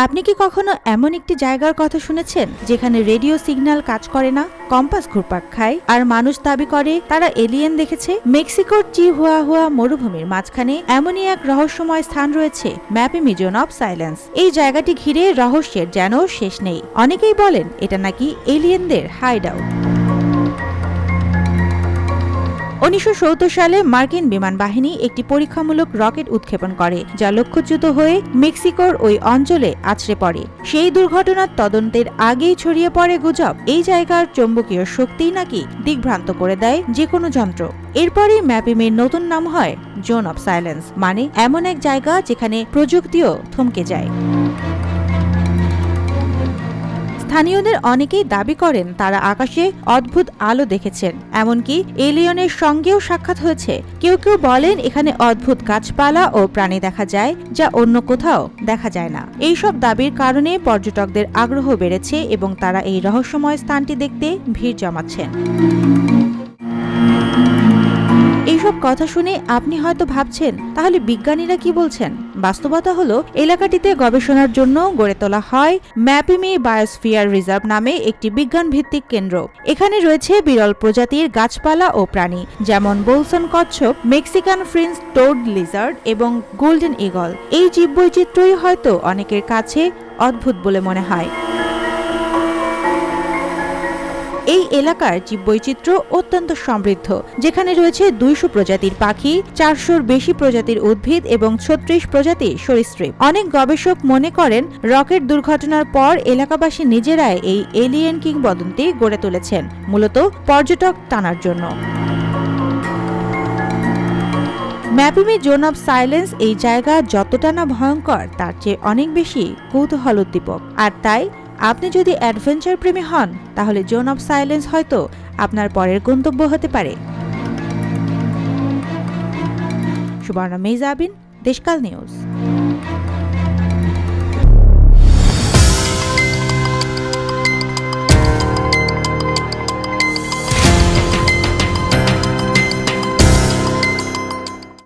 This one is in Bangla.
আপনি কি কখনো এমন একটি জায়গার কথা শুনেছেন যেখানে রেডিও সিগন্যাল কাজ করে না, কম্পাস ঘুরপাক খায়, আর মানুষ দাবি করে তারা এলিয়েন দেখেছে? মেক্সিকোর চিহুয়াহুয়া মরুভূমির মাঝখানে এমনই এক রহস্যময় স্থান রয়েছে, ম্যাপিমি জোন অফ সাইলেন্স। এই জায়গাটি ঘিরে রহস্যের যেন শেষ নেই। অনেকেই বলেন এটা নাকি এলিয়েনদের হাইড আউট। 1970 সালে মার্কিন বিমান বাহিনী একটি পরীক্ষামূলক রকেট উৎক্ষেপণ করে, যা লক্ষ্যচ্যুত হয়ে মেক্সিকোর ওই অঞ্চলে আছড়ে পড়ে। সেই দুর্ঘটনার তদন্তের আগেই ছড়িয়ে পড়ে গুজব এই জায়গার চৌম্বকীয় শক্তিই নাকি দিগ্ভ্রান্ত করে দেয় যে কোনো যন্ত্র। এরপরই ম্যাপিমির নতুন নাম হয় জোন অফ সাইলেন্স, মানে এমন এক জায়গা যেখানে প্রযুক্তিও থমকে যায়। স্থানীয়দের অনেকেই দাবি করেন তারা আকাশে অদ্ভুত আলো দেখেছেন, এমনকি এলিয়নের সঙ্গেও সাক্ষাৎ হয়েছে। কেউ কেউ বলেন এখানে অদ্ভুত গাছপালা ও প্রাণী দেখা যায়, যা অন্য কোথাও দেখা যায় না। এইসব দাবির কারণে পর্যটকদের আগ্রহ বেড়েছে এবং তারা এই রহস্যময় স্থানটি দেখতে ভিড় জমাচ্ছেন। এইসব কথা শুনে আপনি হয়তো ভাবছেন, তাহলে বিজ্ঞানীরা কি বলছেন? বাস্তবতা হলো, এলাকাটিতে গবেষণার জন্য গড়ে তোলা হয় ম্যাপিমি বায়োস্ফিয়ার রিজার্ভ নামে একটি বিজ্ঞান ভিত্তিক কেন্দ্র। এখানে রয়েছে বিরল প্রজাতির গাছপালা ও প্রাণী, যেমন বোলসন কচ্ছপ, মেক্সিকান ফ্রিঞ্জ টোড লিজার্ড এবং গোল্ডেন ঈগল। এই জীববৈচিত্র্যই হয়তো অনেকের কাছে অদ্ভুত বলে মনে হয়। এই এলাকার জীববৈচিত্র্য অত্যন্ত সমৃদ্ধ, যেখানে রয়েছে 200 প্রজাতির পাখি, 400-র বেশি প্রজাতির উদ্ভিদ এবং 36 প্রজাতির সরীসৃপ। অনেক গবেষক মনে করেন রকেট দুর্ঘটনার পর এলাকাবাসী নিজেরাই এই এলিয়েন কিংবদন্তি গড়ে তুলেছেন, মূলত পর্যটক টানার জন্য। ম্যাপিমি জোন অফ সাইলেন্স এই জায়গা যতটা না ভয়ঙ্কর, তার চেয়ে অনেক বেশি কৌতূহল উদ্দীপক। আর তাই আপনি যদি অ্যাডভেঞ্চার প্রেমী হন, তাহলে জোন অফ সাইলেন্স হয়তো আপনার পরের গন্তব্য হতে পারে। সুবর্ণা মেজাবিন, দেশকাল নিউজ।